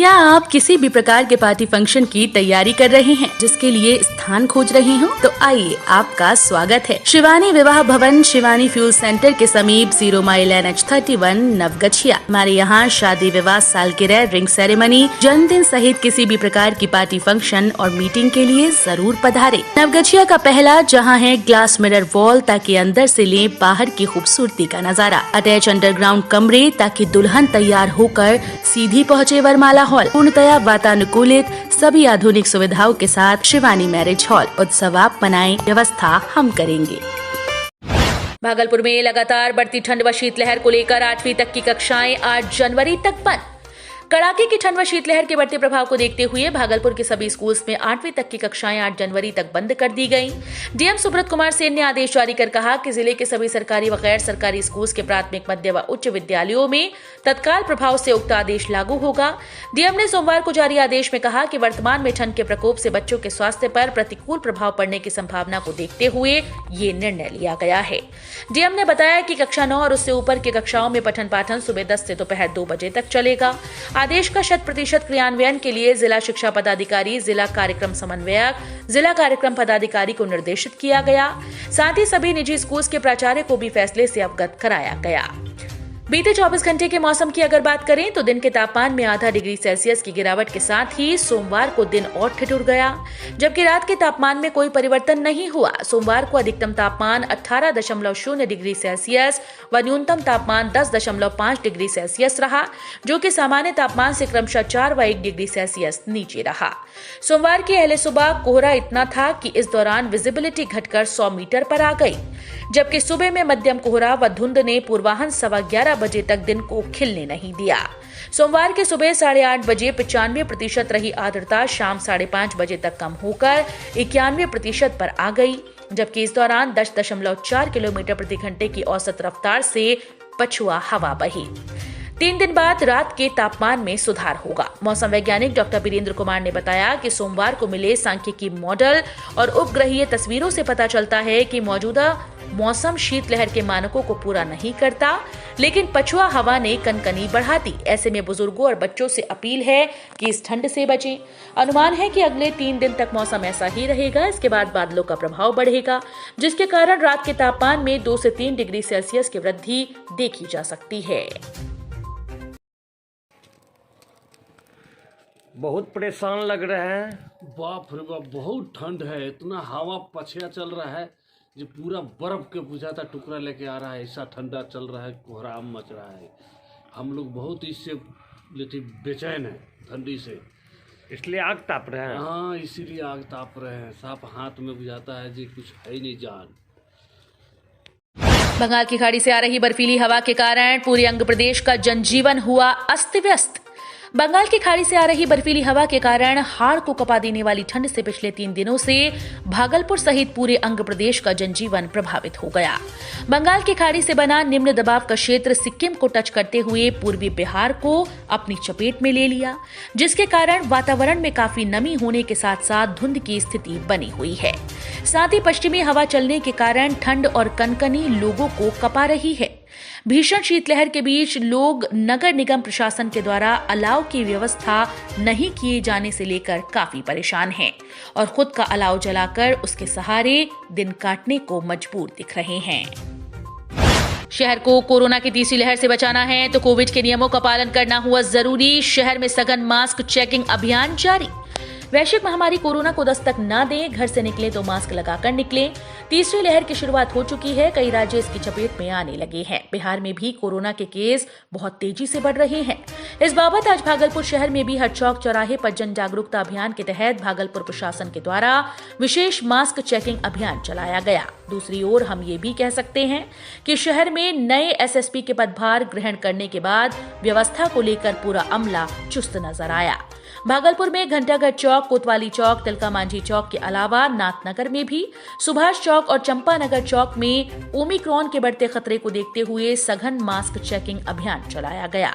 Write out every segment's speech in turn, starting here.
क्या आप किसी भी प्रकार के पार्टी फंक्शन की तैयारी कर रहे हैं, जिसके लिए स्थान खोज रहे हो? तो आइए, आपका स्वागत है शिवानी विवाह भवन, शिवानी फ्यूल सेंटर के समीप 0 माइल NH31 नवगछिया। हमारे यहाँ शादी, विवाह, सालगिरह, रिंग सेरेमनी, जन्मदिन सहित किसी भी प्रकार की पार्टी फंक्शन और मीटिंग के लिए जरूर पधारे। नवगछिया का पहला जहाँ है ग्लास मिरर वॉल, ताकि अंदर से ले बाहर की खूबसूरती का नजारा। अटैच अंडरग्राउंड कमरे, ताकि दुल्हन तैयार होकर सीधी पहुँचे वरमाला हॉल। पूर्णतया वातानुकूलित, सभी आधुनिक सुविधाओं के साथ शिवानी मैरिज हॉल। उत्सव आप मनाएं, व्यवस्था हम करेंगे। भागलपुर में लगातार बढ़ती ठंड व शीतलहर को लेकर 8वीं तक की कक्षाएं 8 जनवरी तक बंद। कड़ाके की ठंड व शीतलहर के बढ़ते प्रभाव को देखते हुए भागलपुर के सभी स्कूल्स में 8वीं तक की कक्षाएं 8 जनवरी तक बंद कर दी गईं। डीएम सुब्रत कुमार सेन ने आदेश जारी कर कहा कि जिले के सभी सरकारी व गैर सरकारी स्कूल्स के प्राथमिक, मध्य व उच्च विद्यालयों में तत्काल प्रभाव से उक्त आदेश लागू होगा। डीएम ने सोमवार को जारी आदेश में कहा कि वर्तमान में ठंड के प्रकोप से बच्चों के स्वास्थ्य पर प्रतिकूल प्रभाव पड़ने की संभावना को देखते हुए ये निर्णय लिया गया है। डीएम ने बताया कि कक्षा 9 और उससे ऊपर की कक्षाओं में पठन पाठन सुबह 10 से दोपहर 2 बजे तक चलेगा। आदेश का 100% क्रियान्वयन के लिए जिला शिक्षा पदाधिकारी, जिला कार्यक्रम समन्वयक, जिला कार्यक्रम पदाधिकारी को निर्देशित किया गया। साथ ही सभी निजी स्कूल्स के प्राचार्य को भी फैसले से अवगत कराया गया। बीते 24 घंटे के मौसम की अगर बात करें तो दिन के तापमान में आधा डिग्री सेल्सियस की गिरावट के साथ ही सोमवार को दिन और ठिठुर गया, जबकि रात के तापमान में कोई परिवर्तन नहीं हुआ। सोमवार को अधिकतम तापमान 18.0 डिग्री सेल्सियस व न्यूनतम तापमान 10.5 डिग्री सेल्सियस रहा, जो कि सामान्य तापमान से क्रमशः 4 व 1 डिग्री सेल्सियस नीचे रहा। सोमवार की अहले सुबह कोहरा इतना था कि इस दौरान विजिबिलिटी घटकर 100 मीटर पर आ गई, जबकि सुबह में मध्यम कोहरा व धुंध ने पूर्वाह्न 11:15 बजे तक दिन को खिलने नहीं दिया। सोमवार के सुबह 8:30 बजे 95% रही आर्द्रता शाम 5:30 बजे तक कम होकर 91% पर आ गई, जबकि इस दौरान 10.4 किलोमीटर प्रति घंटे की औसत रफ्तार से पछुआ हवा बही। 3 दिन बाद रात के तापमान में सुधार होगा। मौसम वैज्ञानिक डॉक्टर वीरेंद्र कुमार ने बताया कि सोमवार को मिले सांख्यिकी मॉडल और उपग्रहीय तस्वीरों से पता चलता है कि मौजूदा मौसम शीतलहर के मानकों को पूरा नहीं करता, लेकिन पछुआ हवा ने कनकनी बढ़ा दी। ऐसे में बुजुर्गों और बच्चों से अपील है कि इस ठंड से बचें। अनुमान है कि अगले 3 दिन तक मौसम ऐसा ही रहेगा। इसके बाद बादलों का प्रभाव बढ़ेगा, जिसके कारण रात के तापमान में 2 से 3 डिग्री सेल्सियस की वृद्धि देखी जा सकती है। बहुत परेशान लग रहे हैं। बाप रे बाप, बहुत ठंड है। इतना हवा पछिया चल रहा है जो पूरा बर्फ के बुझाता टुकड़ा लेके आ रहा है। ऐसा ठंडा चल रहा है, कोहराम मच रहा है। हम लोग बहुत इससे बेचैन हैं ठंडी से, इसलिए आग ताप रहे हैं। हाँ, इसीलिए आग ताप रहे हैं। साफ हाथ में बुझाता है जी कुछ है ही नहीं जान। बंगाल की खाड़ी से आ रही बर्फीली हवा के कारण पूरे अंग प्रदेश का जनजीवन हुआ अस्त व्यस्त। बंगाल की खाड़ी से आ रही बर्फीली हवा के कारण हाड़ को कपा देने वाली ठंड से पिछले 3 दिनों से भागलपुर सहित पूरे अंग प्रदेश का जनजीवन प्रभावित हो गया। बंगाल की खाड़ी से बना निम्न दबाव का क्षेत्र सिक्किम को टच करते हुए पूर्वी बिहार को अपनी चपेट में ले लिया, जिसके कारण वातावरण में काफी नमी होने के साथ साथ धुंध की स्थिति बनी हुई है। साथ ही पश्चिमी हवा चलने के कारण ठंड और कनकनी लोगों को कपा रही है। भीषण शीतलहर के बीच लोग नगर निगम प्रशासन के द्वारा अलाव की व्यवस्था नहीं किए जाने से लेकर काफी परेशान हैं और खुद का अलाव जलाकर उसके सहारे दिन काटने को मजबूर दिख रहे हैं। शहर को कोरोना की तीसरी लहर से बचाना है तो कोविड के नियमों का पालन करना हुआ जरूरी। शहर में सघन मास्क चेकिंग अभियान जारी। वैश्विक महामारी कोरोना को दस्तक न दे, घर से निकले तो मास्क लगाकर निकलें। तीसरी लहर की शुरुआत हो चुकी है, कई राज्य इसकी चपेट में आने लगे हैं। बिहार में भी कोरोना के केस बहुत तेजी से बढ़ रहे हैं। इस बाबत आज भागलपुर शहर में भी हर चौक चौराहे पर जन जागरूकता अभियान के तहत भागलपुर प्रशासन के द्वारा विशेष मास्क चेकिंग अभियान चलाया गया। दूसरी ओर हम ये भी कह सकते हैं कि शहर में नए एसएसपी के पदभार ग्रहण करने के बाद व्यवस्था को लेकर पूरा अमला चुस्त नजर आया। भागलपुर में घंटाघर चौक, कोतवाली चौक, तिलका मांझी चौक के अलावा नाथनगर में भी सुभाष चौक और चंपानगर चौक में ओमिक्रॉन के बढ़ते खतरे को देखते हुए सघन मास्क चेकिंग अभियान चलाया गया।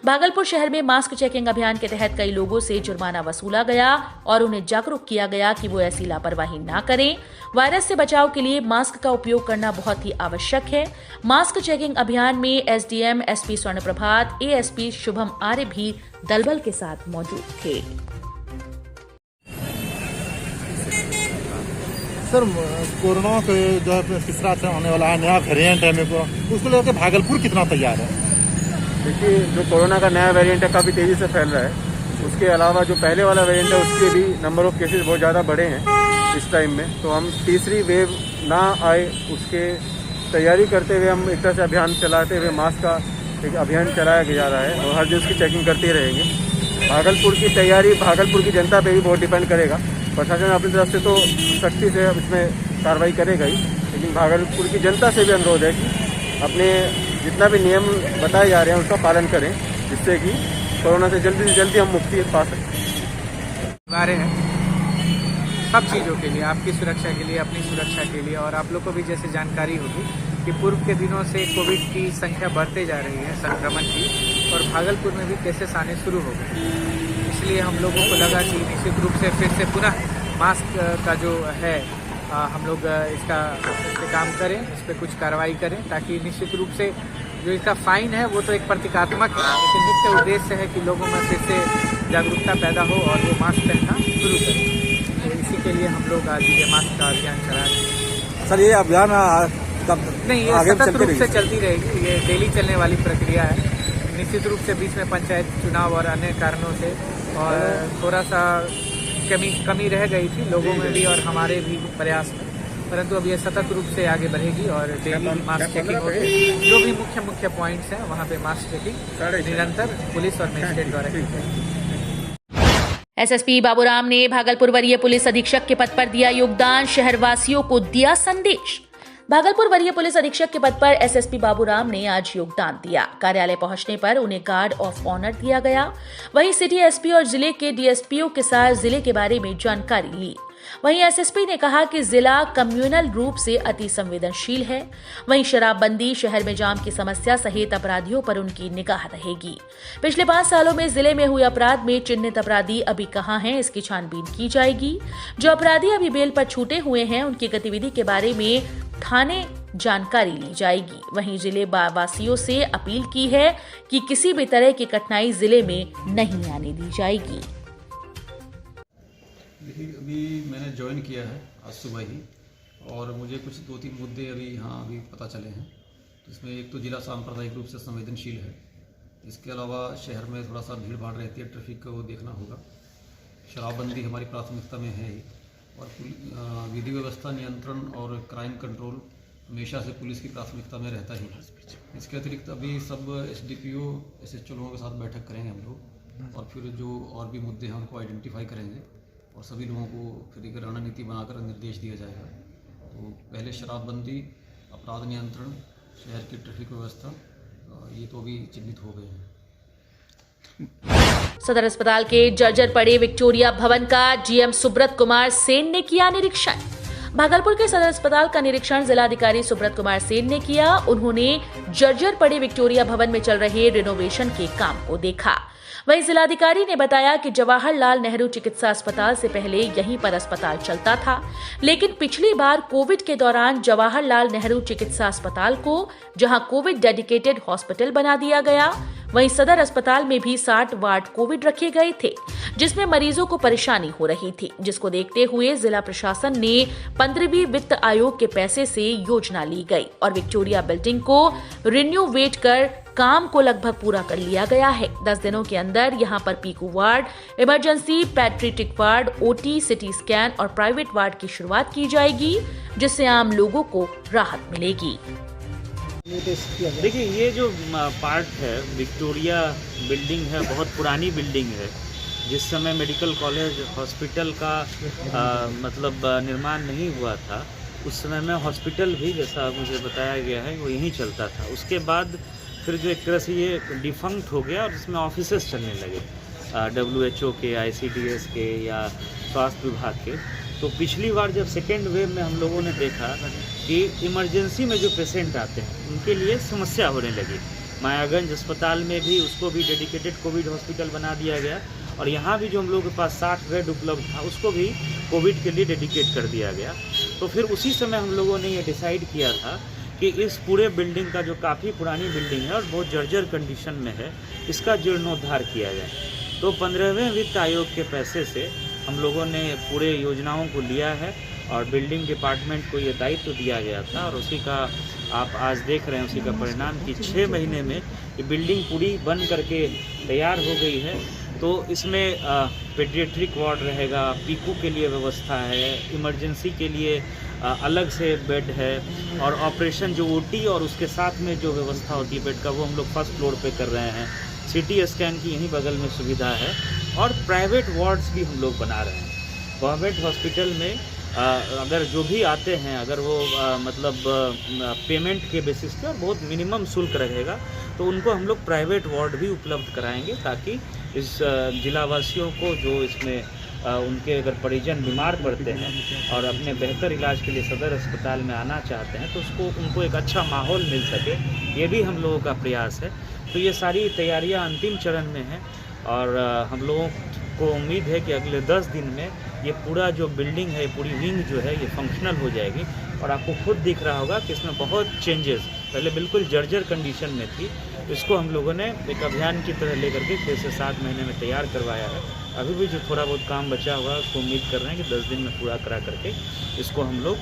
भागलपुर शहर में मास्क चेकिंग अभियान के तहत कई लोगों से जुर्माना वसूला गया और उन्हें जागरूक किया गया कि वो ऐसी लापरवाही ना करें। वायरस से बचाव के लिए मास्क का उपयोग करना बहुत ही आवश्यक है। मास्क चेकिंग अभियान में एसडीएम एसपी स्वर्ण प्रभात, एएसपी शुभम आर्य भी दलबल के साथ मौजूद थे। सर, कोरोना के जो है तीसरा से आने वाला है, नया वेरिएंट है, मेरे को उसको लेकर भागलपुर कितना तैयार है? देखिए, जो कोरोना का नया वेरिएंट है काफ़ी तेज़ी से फैल रहा है। उसके अलावा जो पहले वाला वेरिएंट है उसके भी नंबर ऑफ केसेस बहुत ज़्यादा बढ़े हैं इस टाइम में। तो हम तीसरी वेव ना आए उसके तैयारी करते हुए हम एक तरह से अभियान चलाते हुए मास्क का एक अभियान चलाया जा रहा है और हर दिन उसकी चेकिंग करते रहेंगे। भागलपुर की तैयारी भागलपुर की जनता पे भी बहुत डिपेंड करेगा। प्रशासन अपनी तरफ से तो सख्ती से इसमें कार्रवाई करेगा ही, लेकिन भागलपुर की जनता से भी अनुरोध है कि अपने जितना भी नियम बताए जा रहे हैं उसका पालन करें, जिससे कि कोरोना से जल्दी हम मुक्ति पा सकें। बारे हैं सब चीज़ों के लिए, आपकी सुरक्षा के लिए, अपनी सुरक्षा के लिए। और आप लोग को भी जैसे जानकारी होगी कि पूर्व के दिनों से कोविड की संख्या बढ़ते जा रही है, संक्रमण की, और भागलपुर में भी केसेस आने शुरू हो गए। इसलिए हम लोगों को लगा कि निश्चित रूप से फिर से पुनः मास्क का जो है हम लोग इस पर काम करें, इस पर कुछ कार्रवाई करें, ताकि निश्चित रूप से जो इसका फाइन है वो तो एक प्रतीकात्मक है, लेकिन मुख्य उद्देश्य है कि लोगों में फिर से जागरूकता पैदा हो और वो मास्क पहनना शुरू करें। तो इसी के लिए हम लोग आज ये मास्क का अभियान चला रहे हैं। सर, ये अभियान नहीं, ये सतत रूप से चलती रहेगी, ये डेली चलने वाली प्रक्रिया है। निश्चित रूप से बीच में पंचायत चुनाव और अन्य कारणों से और थोड़ा सा कमी रह गई थी लोगों में भी और हमारे भी प्रयास में, परंतु अब ये सतत रूप से आगे बढ़ेगी और डेली मास्क चेकिंग होगी। जो भी मुख्य पॉइंट्स हैं वहाँ पे मास्क चेकिंग निरंतर पुलिस और मजिस्ट्रेट द्वारा की जाएगी। एसएसपी बाबूराम ने भागलपुर वरीय पुलिस अधीक्षक के पद पर दिया योगदान, शहरवासियों को दिया संदेश। भागलपुर वरीय पुलिस अधीक्षक के पद पर एसएसपी बाबूराम ने आज योगदान दिया। कार्यालय पहुंचने पर उन्हें गार्ड ऑफ ऑनर दिया गया। वहीं सिटी एसपी और जिले के डीएसपीओ के साथ जिले के बारे में जानकारी ली। वहीं एसएसपी ने कहा कि जिला कम्युनल रूप से अति संवेदनशील है। वहीं शराबबंदी, शहर में जाम की समस्या सहित अपराधियों पर उनकी निगाह रहेगी। पिछले 5 सालों में जिले में हुए अपराध में चिन्हित अपराधी अभी कहां हैं, इसकी छानबीन की जाएगी। जो अपराधी अभी बेल पर छूटे हुए हैं उनकी गतिविधि के बारे में थाने जानकारी ली जाएगी। वहीं जिले वासियों से अपील की है कि किसी भी तरह की कठिनाई जिले में नहीं आने दी जाएगी। देखिए, अभी मैंने ज्वाइन किया है आज सुबह ही, और मुझे कुछ 2-3 मुद्दे अभी पता चले हैं। तो इसमें एक तो जिला सांप्रदायिक रूप से संवेदनशील है। इसके अलावा शहर में थोड़ा सा भीड़ भाड़ रहती है, ट्रैफिक को देखना होगा। शराबबंदी हमारी प्राथमिकता में है ही, और विधि व्यवस्था नियंत्रण और क्राइम कंट्रोल हमेशा से पुलिस की प्राथमिकता में रहता ही है। इसके अतिरिक्त अभी सब एसडीपीओ एसएचओ लोगों के साथ बैठक करेंगे हम लोग, और फिर जो और भी मुद्दे हैं उनको आइडेंटिफाई करेंगे और सभी लोगों को फिर एक रणनीति बनाकर निर्देश दिया जाएगा। तो पहले शराबबंदी, अपराध नियंत्रण, शहर की ट्रैफिक व्यवस्था, ये तो अभी चिन्हित हो गए हैं। सदर अस्पताल के जर्जर पड़े विक्टोरिया भवन का जीएम सुब्रत कुमार सेन ने किया निरीक्षण। भागलपुर के सदर अस्पताल का निरीक्षण जिलाधिकारी सुब्रत कुमार सेन ने किया। उन्होंने जर्जर पड़े विक्टोरिया भवन में चल रहे रिनोवेशन के काम को देखा। वहीं जिलाधिकारी ने बताया कि जवाहरलाल नेहरू चिकित्सा अस्पताल से पहले यहीं पर अस्पताल चलता था, लेकिन पिछली बार कोविड के दौरान जवाहरलाल नेहरू चिकित्सा अस्पताल को जहां कोविड डेडिकेटेड हॉस्पिटल बना दिया गया, वहीं सदर अस्पताल में भी 60 वार्ड कोविड रखे गए थे, जिसमें मरीजों को परेशानी हो रही थी, जिसको देखते हुए जिला प्रशासन ने 15वीं वित्त आयोग के पैसे से योजना ली गई और विक्टोरिया बिल्डिंग को रिन्यूवेट कर काम को लगभग पूरा कर लिया गया है। 10 दिनों के अंदर यहां पर पीकू वार्ड, इमरजेंसी, पैट्रिटिक वार्ड, ओटी, सिटी स्कैन और प्राइवेट वार्ड की शुरुआत की जाएगी, जिससे आम लोगों को राहत मिलेगी। देखिए, ये जो पार्ट है विक्टोरिया बिल्डिंग है, बहुत पुरानी बिल्डिंग है। जिस समय मेडिकल कॉलेज हॉस्पिटल का निर्माण नहीं हुआ था, उस समय में हॉस्पिटल भी, जैसा मुझे बताया गया है, वो यहीं चलता था। उसके बाद फिर जो एक तरह से ये डिफंक्ट हो गया और इसमें ऑफिसेस चलने लगे, WHO के, ICDS के या स्वास्थ्य विभाग के। तो पिछली बार जब सेकेंड वेव में हम लोगों ने देखा कि इमरजेंसी में जो पेशेंट आते हैं उनके लिए समस्या होने लगी, मायागंज अस्पताल में भी उसको भी डेडिकेटेड कोविड हॉस्पिटल बना दिया गया, और यहाँ भी जो हम लोगों के पास 60 बेड उपलब्ध था उसको भी कोविड के लिए डेडिकेट कर दिया गया। तो फिर उसी समय हम लोगों ने ये डिसाइड किया था कि इस पूरे बिल्डिंग का जो काफ़ी पुरानी बिल्डिंग है और बहुत जर्जर कंडीशन में है, इसका जीर्णोद्धार किया जाए। तो 15वें वित्त आयोग के पैसे से हम लोगों ने पूरे योजनाओं को लिया है और बिल्डिंग डिपार्टमेंट को ये दायित्व दिया गया था, और उसी का आप आज देख रहे हैं उसी का परिणाम कि 6 महीने में ये बिल्डिंग पूरी बन करके तैयार हो गई है। तो इसमें पेडियाट्रिक वार्ड रहेगा, पीकू के लिए व्यवस्था है, इमरजेंसी के लिए अलग से बेड है, और ऑपरेशन जो ओटी और उसके साथ में जो व्यवस्था होती है बेड का वो हम लोग फर्स्ट फ्लोर पे कर रहे हैं। सीटी स्कैन की यहीं बगल में सुविधा है, और प्राइवेट वार्ड्स भी हम लोग बना रहे हैं। गवर्नमेंट हॉस्पिटल में अगर जो भी आते हैं अगर वो मतलब पेमेंट के बेसिस पे और बहुत मिनिमम शुल्क रहेगा तो उनको हम लोग प्राइवेट वार्ड भी उपलब्ध कराएंगे, ताकि इस जिलावासियों को जो इसमें उनके अगर परिजन बीमार पड़ते हैं और अपने बेहतर इलाज के लिए सदर अस्पताल में आना चाहते हैं तो उसको उनको एक अच्छा माहौल मिल सके, ये भी हम लोगों का प्रयास है। तो ये सारी तैयारियां अंतिम चरण में हैं, और हम लोगों को उम्मीद है कि अगले 10 दिन में ये पूरा जो बिल्डिंग है, पूरी विंग जो है ये फंक्शनल हो जाएगी। और आपको खुद दिख रहा होगा कि इसमें बहुत चेंजेस, पहले बिल्कुल जर्जर कंडीशन में थी, इसको हम लोगों ने एक अभियान की तरह लेकर के 6 से 7 महीने में तैयार करवाया है। अभी भी जो थोड़ा बहुत काम बचा हुआ है उसको उम्मीद कर रहे हैं कि 10 दिन में पूरा करा करके इसको हम लोग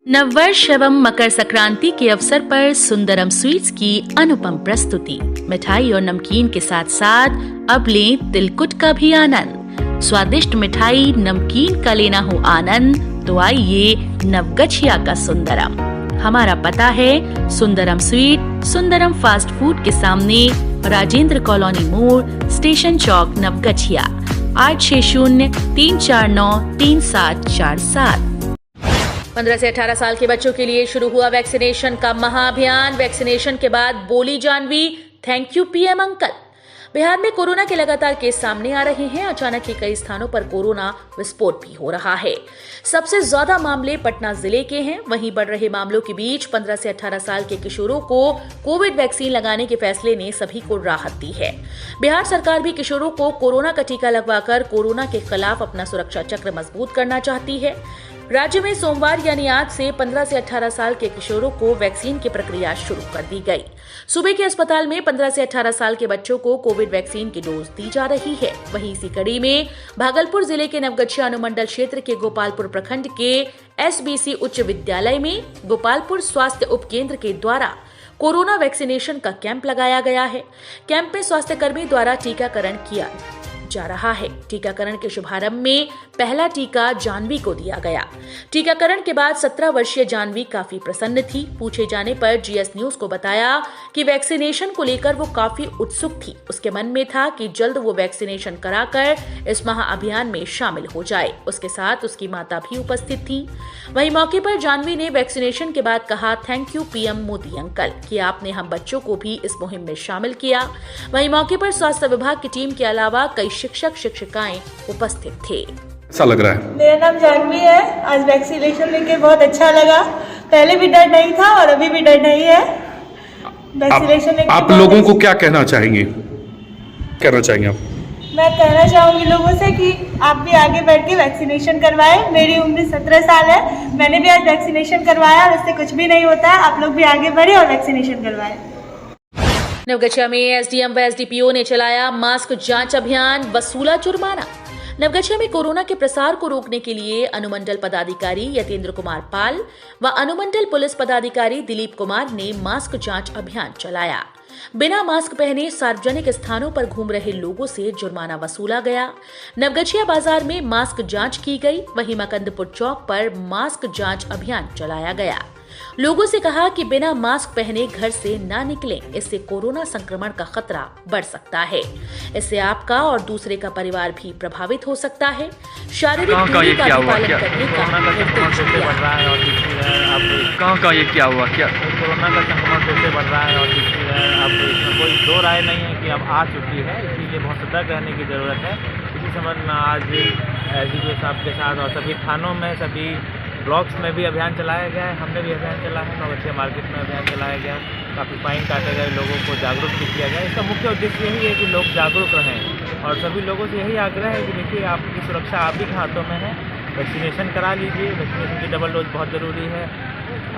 नववर्ष एवं मकर संक्रांति के अवसर पर सुंदरम स्वीट्स की अनुपम प्रस्तुति। मिठाई और नमकीन के साथ साथ अब लें तिलकुट का भी आनंद। स्वादिष्ट मिठाई नमकीन का लेना हो आनंद तो आइए नवगछिया का सुंदरम। हमारा पता है Sundaram sweet, Sundaram fast food के सामने, राजेंद्र कॉलोनी मोड़, स्टेशन चौक, नवगछिया। 8603493747। 15 से 18 साल के बच्चों के लिए शुरू हुआ वैक्सीनेशन का महाअभियान। वैक्सीनेशन के बाद बोली Jahnavi, thank you PM uncle. Bihar में कोरोना के लगातार केस सामने आ रहे हैं। अचानक ही कई स्थानों पर कोरोना विस्फोट भी हो रहा है। सबसे ज्यादा मामले पटना जिले के हैं। वहीं बढ़ रहे मामलों के बीच 15 से 18 साल के किशोरों को कोविड वैक्सीन लगाने के फैसले ने सभी को राहत दी है। बिहार सरकार भी किशोरों को कोरोना का टीका लगवाकर कोरोना के खिलाफ अपना सुरक्षा चक्र मजबूत करना चाहती है। राज्य में सोमवार यानी आज से 15 से 18 साल के किशोरों को वैक्सीन की प्रक्रिया शुरू कर दी गई। सूबे के अस्पताल में 15 से 18 साल के बच्चों को कोविड वैक्सीन की डोज दी जा रही है। वहीं इसी कड़ी में भागलपुर जिले के नवगछिया अनुमंडल क्षेत्र के गोपालपुर प्रखंड के एसबीसी उच्च विद्यालय में गोपालपुर स्वास्थ्य उपकेंद्र के द्वारा कोरोना वैक्सीनेशन का कैंप लगाया गया है। कैंप में स्वास्थ्यकर्मी द्वारा टीकाकरण किया जा रहा है। टीकाकरण के शुभारंभ में पहला टीका जाह्नवी को दिया गया। टीकाकरण के बाद 17 वर्षीय जाह्नवी काफी प्रसन्न थी। पूछे जाने पर जीएस न्यूज को बताया कि वैक्सीनेशन को लेकर वो काफी उत्सुक थी। उसके मन में था कि जल्द वो वैक्सीनेशन कराकर इस महाअभियान में शामिल हो जाए। उसके साथ उसकी माता भी उपस्थित थी। वहीं मौके पर जाह्नवी ने वैक्सीनेशन के बाद कहा, thank you PM Modi uncle कि आपने हम बच्चों को भी इस मुहिम में शामिल किया। वहीं मौके पर स्वास्थ्य विभाग की टीम के अलावा कई शिक्षक शिक्षिकाएं उपस्थित थे। ऐसा लग रहा है? मेरा नाम जाह्नवी है। आज वैक्सीनेशन लेके बहुत अच्छा लगा। पहले भी डर नहीं था और अभी भी डर नहीं है। वैक्सीनेशन लेके आप लोगों को क्या कहना चाहेंगे? आप? मैं कहना चाहूंगी लोगों से कि आप भी आगे बढ़ के वैक्सीनेशन करवाएं। मेरी उम्र 17 साल है। मैंने भी आज वैक्सीनेशन करवाया और इससे कुछ भी नहीं होता है। आप लोग भी आगे बढ़े और वैक्सीनेशन करवाएं। नवगछिया में एसडीएम व एसडीपीओ ने चलाया मास्क जांच अभियान, वसूला जुर्माना। नवगछिया में कोरोना के प्रसार को रोकने के लिए अनुमंडल पदाधिकारी यतेंद्र कुमार पाल व अनुमंडल पुलिस पदाधिकारी दिलीप कुमार ने मास्क जांच अभियान चलाया। बिना मास्क पहने सार्वजनिक स्थानों पर घूम रहे लोगों से जुर्माना वसूला गया। नवगछिया बाजार में मास्क जांच की गई। वहीं मकंदपुर चौक पर मास्क जांच अभियान चलाया गया। लोगों से कहा कि बिना मास्क पहने घर से ना निकलें, इससे कोरोना संक्रमण का खतरा बढ़ सकता है। इससे आपका और दूसरे का परिवार भी प्रभावित हो सकता है। शारीरिक दूरी का पालन करने का निर्देश दिया। कहाँ ये क्या हुआ? क्या कोरोना का संक्रमण कैसे बढ़ रहा है और अब इसमें कोई दो राय नहीं है कि अब आ चुकी है, इसीलिए बहुत सतर्क रहने की ज़रूरत है। इसी संबंध में आज एसडीपीओ साहब के साथ और सभी थानों में, सभी ब्लॉक्स में भी अभियान चलाया गया है। हमने भी अभियान चला है। नवगछिया मार्केट में अभियान चलाया गया काफ़ी फाइन काटे गए, लोगों को जागरूक भी किया गया। इसका मुख्य उद्देश्य यही है कि लोग जागरूक रहें और सभी लोगों से यही आग्रह है कि देखिए आपकी सुरक्षा आप ही के हाथों में है। वैक्सीनेशन करा लीजिए, वैक्सीनेशन की डबल डोज बहुत ज़रूरी है।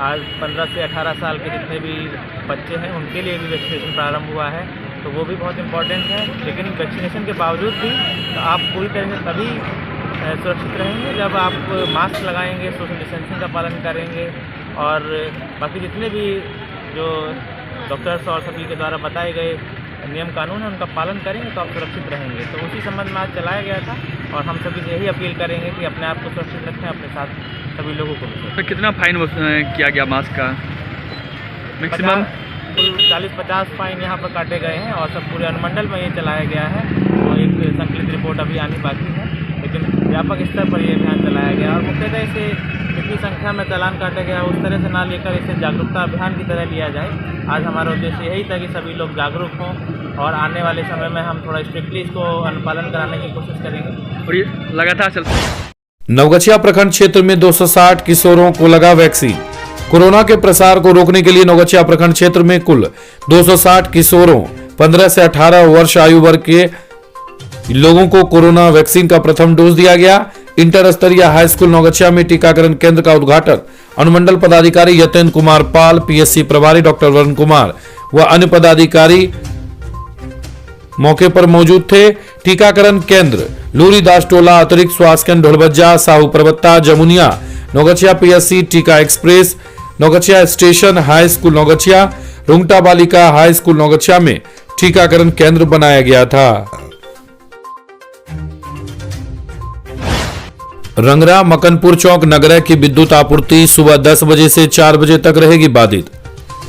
आज 15 से 18 साल के जितने भी बच्चे हैं उनके लिए भी वैक्सीनेशन प्रारंभ हुआ है, तो वो भी बहुत इम्पॉर्टेंट है। लेकिन वैक्सीनेशन के बावजूद भी तो आप पूरी तरह से तभी सुरक्षित रहेंगे जब आप मास्क लगाएंगे, सोशल डिस्टेंसिंग का पालन करेंगे और बाकी जितने भी जो डॉक्टर्स और सभी के द्वारा बताए गए नियम कानून है उनका पालन करेंगे तो आप सुरक्षित रहेंगे। तो उसी संबंध में आज चलाया गया था और हम सभी से यही अपील करेंगे कि अपने आप को सुरक्षित रखें, अपने साथ सभी लोगों को भी। तो कितना फाइन किया गया मास्क का मैक्सिमम? 40-50 फाइन यहाँ पर काटे गए हैं और सब पूरे अनुमंडल में ये चलाया गया है। तो एक संकलित रिपोर्ट अभी आनी बाकी है, लेकिन व्यापक स्तर पर ये अभियान चलाया गया और मुख्यतः इसे जितनी संख्या में चालान काटे गया उस तरह से ना लेकर इसे जागरूकता अभियान की तरह लिया जाए। आज हमारा उद्देश्य यही था कि सभी लोग जागरूक हों और आने वाले समय में हम थोड़ा स्ट्रिक्टली इसको अनुपालन कराने की कोशिश करेंगे और ये लगातार चलता है। नवगछिया प्रखंड क्षेत्र में 260 किशोरों को लगा वैक्सीन। कोरोना के प्रसार को रोकने के लिए नवगछिया प्रखंड क्षेत्र में कुल 260 किशोरों 15 से 18 वर्ष आयु वर्ग के लोगों को कोरोना वैक्सीन का प्रथम डोज दिया गया। इंटर स्तरीय हाई स्कूल नवगछिया में टीकाकरण केंद्र का उद्घाटन अनुमंडल पदाधिकारी यतेंद्र कुमार पाल, पीएससी प्रभारी डॉक्टर वरुण कुमार व अन्य पदाधिकारी मौके पर मौजूद थे। टीकाकरण केंद्र लूरीदास टोला, अतिरिक्त स्वास्थ्य केंद्र ढोलबज्जा, साहू परबत्ता, जमुनिया, नवगछिया पीएससी, टीका express, Naugachia station high school Naugachia, Rungta बालिका हाई स्कूल नवगछिया में टीकाकरण केंद्र बनाया गया था। रंगरा मकनपुर चौक नगरय की विद्युत आपूर्ति सुबह 10 बजे से 4 बजे तक रहेगी बाधित।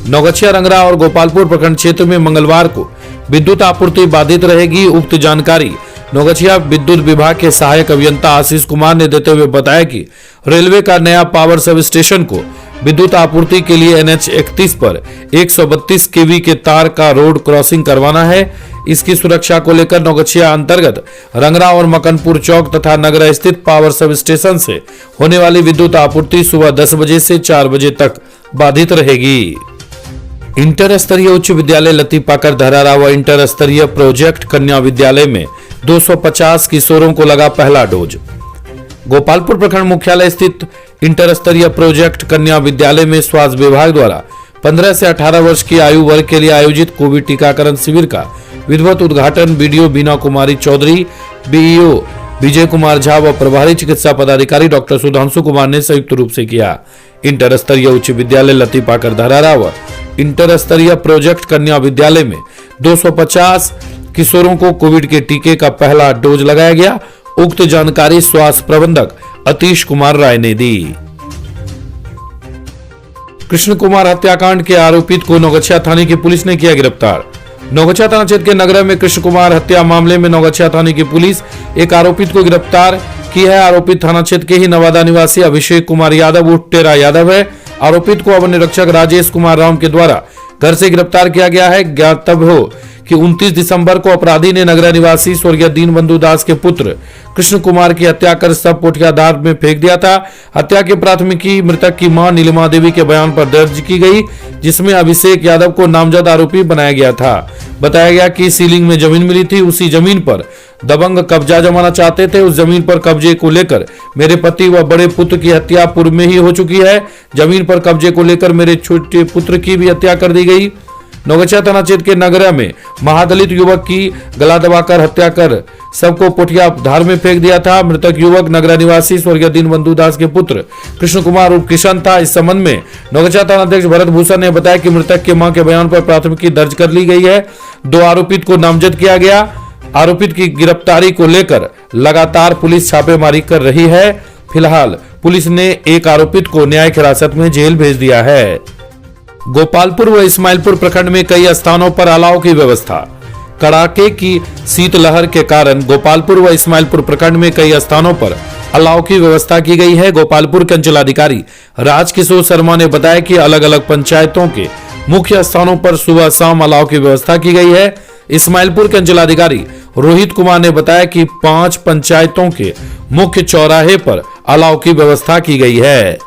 नवगछिया, रंगरा और गोपालपुर प्रखंड क्षेत्र में मंगलवार को विद्युत आपूर्ति बाधित रहेगी। उक्त जानकारी नवगछिया विद्युत विभाग के सहायक अभियंता आशीष कुमार ने देते हुए बताया कि रेलवे का नया पावर सब स्टेशन को विद्युत आपूर्ति के लिए NH 31 पर 132 kV के तार का रोड क्रॉसिंग करवाना है। इसकी सुरक्षा को लेकर नवगछिया अंतर्गत रंगरा और मकनपुर चौक तथा नगर स्थित पावर सब स्टेशन से होने वाली विद्युत आपूर्ति सुबह 10 बजे से 4 बजे तक बाधित रहेगी। इंटर स्तरीय उच्च विद्यालय लती पाकर धरारा व इंटर स्तरीय प्रोजेक्ट कन्या विद्यालय में 250 किशोरों को लगा पहला डोज। गोपालपुर प्रखंड मुख्यालय स्थित इंटर स्तरीय प्रोजेक्ट कन्या विद्यालय में स्वास्थ्य विभाग द्वारा 15 से 18 वर्ष की आयु वर्ग के लिए आयोजित कोविड टीकाकरण शिविर का विधिवत उद्घाटन बीडीओ बीना कुमारी चौधरी, बीईओ विजय कुमार झा व प्रभारी चिकित्सा पदाधिकारी डॉक्टर सुधांशु कुमार ने संयुक्त रूप से किया। इंटर स्तरीय उच्च विद्यालय लती पाकर धरारा व इंटर स्तरीय प्रोजेक्ट कन्या विद्यालय में 250 किशोरों को कोविड के टीके का पहला डोज लगाया गया। उक्त जानकारी स्वास्थ्य प्रबंधक अतीश कुमार राय ने दी। कृष्ण कुमार हत्याकांड के आरोपित को नवगछिया थाने की पुलिस ने किया गिरफ्तार। नवगछिया थाना क्षेत्र के नगरा में कृष्ण कुमार हत्या मामले में नवगछिया थाने की पुलिस एक आरोपित को गिरफ्तार की है। आरोपित थाना क्षेत्र के ही नवादा निवासी अभिषेक कुमार यादव उर्फ टेरा यादव है। आरोपित को अवर निरीक्षक राजेश कुमार राम के द्वारा घर से गिरफ्तार किया गया है। ज्ञातव्य हो कि 29 दिसंबर को अपराधी ने नगरा निवासी स्वर्गीय दीनबंधु दास के पुत्र कृष्ण कुमार की हत्या कर सब पोठियाधार में फेंक दिया था। हत्या की प्राथमिकी मृतक की मां नीलिमा देवी के बयान पर दर्ज की गई, जिसमें अभिषेक यादव को नामजद आरोपी बनाया गया था। बताया गया कि सीलिंग में जमीन मिली थी, उसी जमीन पर दबंग कब्जा जमाना चाहते थे। उस जमीन पर कब्जे को लेकर मेरे पति व बड़े पुत्र की हत्या पूर्व में ही हो चुकी है। जमीन पर कब्जे को लेकर मेरे छोटे पुत्र की भी हत्या कर दी गई। नवगछिया थाना क्षेत्र के नगरा में महादलित युवक की गला दबाकर हत्या कर सबको पोठिया धार में फेंक दिया था। मृतक युवक नगरा निवासी स्वर्गीय दीनबंधु दास के पुत्र कृष्ण कुमार उर्फ किशन था। इस संबंध में नवगछिया थाना अध्यक्ष भरत भूषण ने बताया कि मृतक के मां के बयान पर प्राथमिकी दर्ज कर ली गई है। 2 आरोपित को नामजद किया गया। आरोपित की गिरफ्तारी को लेकर लगातार पुलिस छापेमारी कर रही है। फिलहाल पुलिस ने एक आरोपित को न्यायिक हिरासत में जेल भेज दिया है। गोपालपुर व इस्माइलपुर प्रखंड में कई स्थानों पर अलाव की व्यवस्था। कड़ाके की शीतलहर के कारण गोपालपुर व इस्माइलपुर प्रखंड में कई स्थानों पर अलाव की व्यवस्था की गई है। गोपालपुर के अंचलाधिकारी राजकिशोर शर्मा ने बताया कि अलग अलग पंचायतों के मुख्य स्थानों पर सुबह शाम अलाव की व्यवस्था की गई है। इस्माइलपुर के अंचलाधिकारी रोहित कुमार ने बताया कि 5 पंचायतों के मुख्य चौराहे पर अलाव की व्यवस्था की गई है।